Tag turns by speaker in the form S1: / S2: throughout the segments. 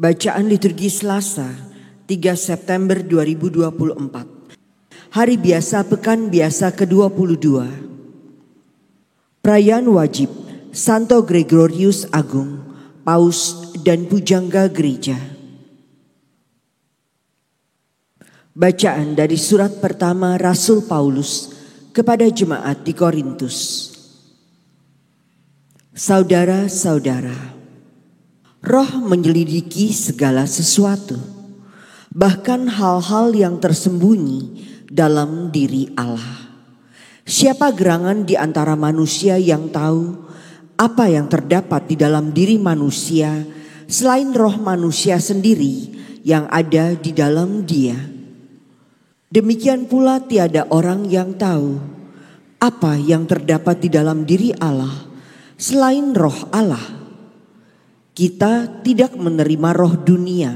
S1: Bacaan liturgi Selasa, 3 September 2024. Hari biasa pekan biasa ke-22. Perayaan wajib Santo Gregorius Agung, Paus dan Pujangga Gereja. Bacaan dari surat pertama Rasul Paulus kepada jemaat di Korintus. Saudara-saudara, Roh menyelidiki segala sesuatu, bahkan hal-hal yang tersembunyi dalam diri Allah. Siapa gerangan di antara manusia yang tahu apa yang terdapat di dalam diri manusia selain roh manusia sendiri yang ada di dalam dia? Demikian pula tiada orang yang tahu apa yang terdapat di dalam diri Allah selain roh Allah. Kita tidak menerima roh dunia,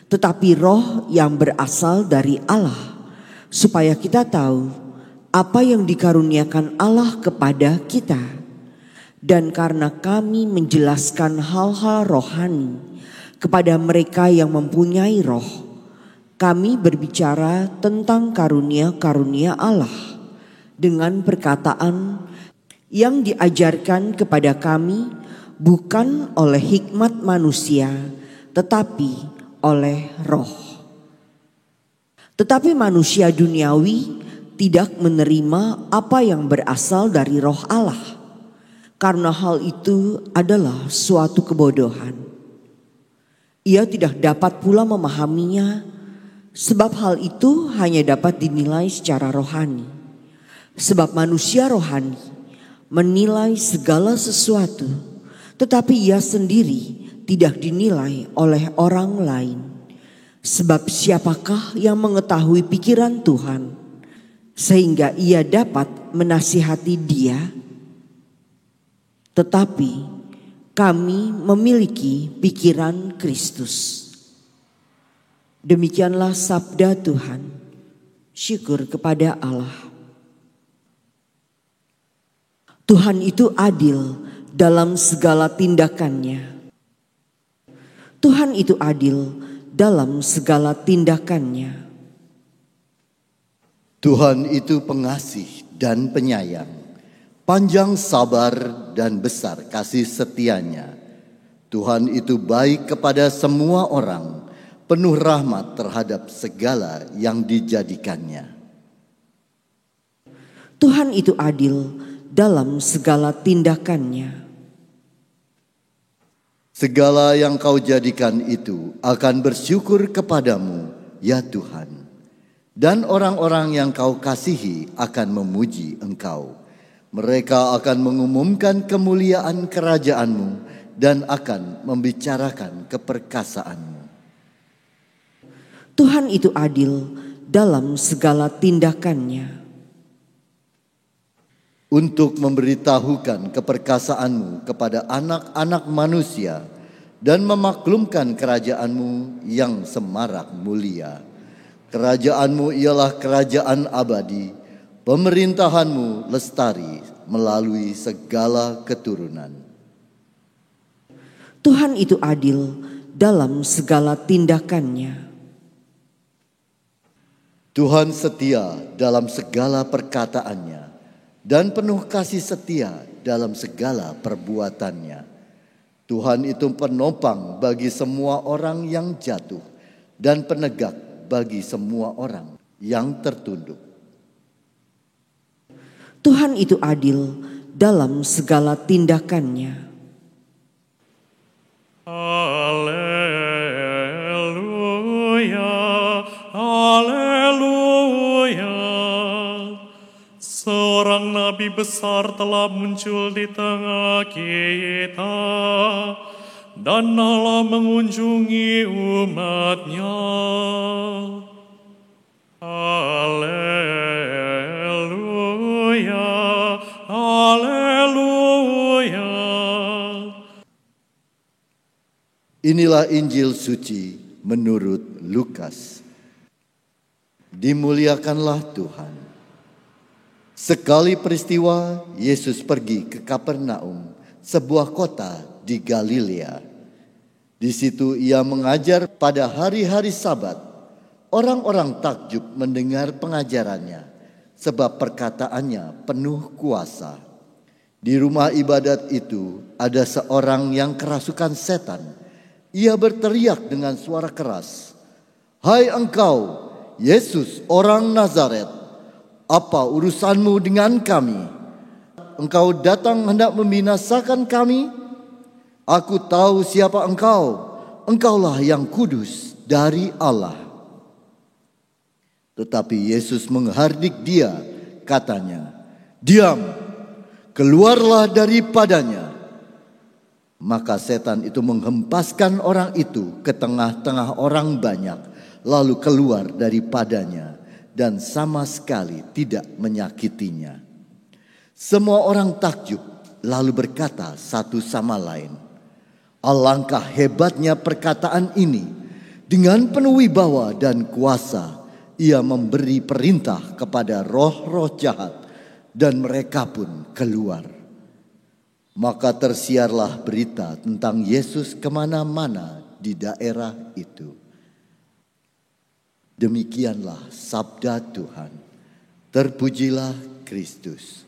S1: tetapi roh yang berasal dari Allah, supaya kita tahu apa yang dikaruniakan Allah kepada kita. Dan karena kami menjelaskan hal-hal rohani kepada mereka yang mempunyai roh, kami berbicara tentang karunia-karunia Allah dengan perkataan yang diajarkan kepada kami bukan oleh hikmat manusia, tetapi oleh roh. Tetapi manusia duniawi tidak menerima apa yang berasal dari roh Allah, karena hal itu adalah suatu kebodohan. Ia tidak dapat pula memahaminya, sebab hal itu hanya dapat dinilai secara rohani. Sebab manusia rohani menilai segala sesuatu, tetapi ia sendiri tidak dinilai oleh orang lain. Sebab siapakah yang mengetahui pikiran Tuhan sehingga ia dapat menasihati dia? Tetapi kami memiliki pikiran Kristus. Demikianlah sabda Tuhan. Syukur kepada Allah. Tuhan itu adil dalam segala tindakannya. Tuhan itu adil dalam segala tindakannya.
S2: Tuhan itu pengasih dan penyayang, panjang sabar dan besar kasih setianya. Tuhan itu baik kepada semua orang, penuh rahmat terhadap segala yang dijadikannya.
S1: Tuhan itu adil dalam segala tindakannya.
S2: Segala yang kau jadikan itu akan bersyukur kepadamu, ya Tuhan. Dan orang-orang yang kau kasihi akan memuji engkau. Mereka akan mengumumkan kemuliaan kerajaanmu dan akan membicarakan keperkasaanmu.
S1: Tuhan itu adil dalam segala tindakannya.
S2: Untuk memberitahukan keperkasaanmu kepada anak-anak manusia dan memaklumkan kerajaanmu yang semarak mulia. Kerajaanmu ialah kerajaan abadi, pemerintahanmu lestari melalui segala keturunan.
S1: Tuhan itu adil dalam segala tindakannya.
S2: Tuhan setia dalam segala perkataannya dan penuh kasih setia dalam segala perbuatannya. Tuhan itu penopang bagi semua orang yang jatuh dan penegak bagi semua orang yang tertunduk.
S1: Tuhan itu adil dalam segala tindakannya.
S3: Haleluya, haleluya. Seorang nabi besar telah muncul di tengah kita, dan Allah mengunjungi umatnya. Haleluya, haleluya.
S2: Inilah Injil suci menurut Lukas. Dimuliakanlah Tuhan. Sekali peristiwa, Yesus pergi ke Kapernaum, sebuah kota di Galilea. Di situ ia mengajar pada hari-hari Sabat. Orang-orang takjub mendengar pengajarannya, sebab perkataannya penuh kuasa. Di rumah ibadat itu ada seorang yang kerasukan setan. Ia berteriak dengan suara keras, "Hai engkau, Yesus orang Nazaret, apa urusanmu dengan kami? Engkau datang hendak membinasakan kami? Aku tahu siapa engkau. Engkaulah yang kudus dari Allah." Tetapi Yesus menghardik dia, katanya, "Diam, keluarlah daripadanya." Maka setan itu menghempaskan orang itu ke tengah-tengah orang banyak, lalu keluar daripadanya dan sama sekali tidak menyakitinya. Semua orang takjub lalu berkata satu sama lain, "Alangkah hebatnya perkataan ini. Dengan penuh wibawa dan kuasa ia memberi perintah kepada roh-roh jahat dan mereka pun keluar." Maka tersiarlah berita tentang Yesus kemana-mana di daerah itu. Demikianlah sabda Tuhan. Terpujilah Kristus.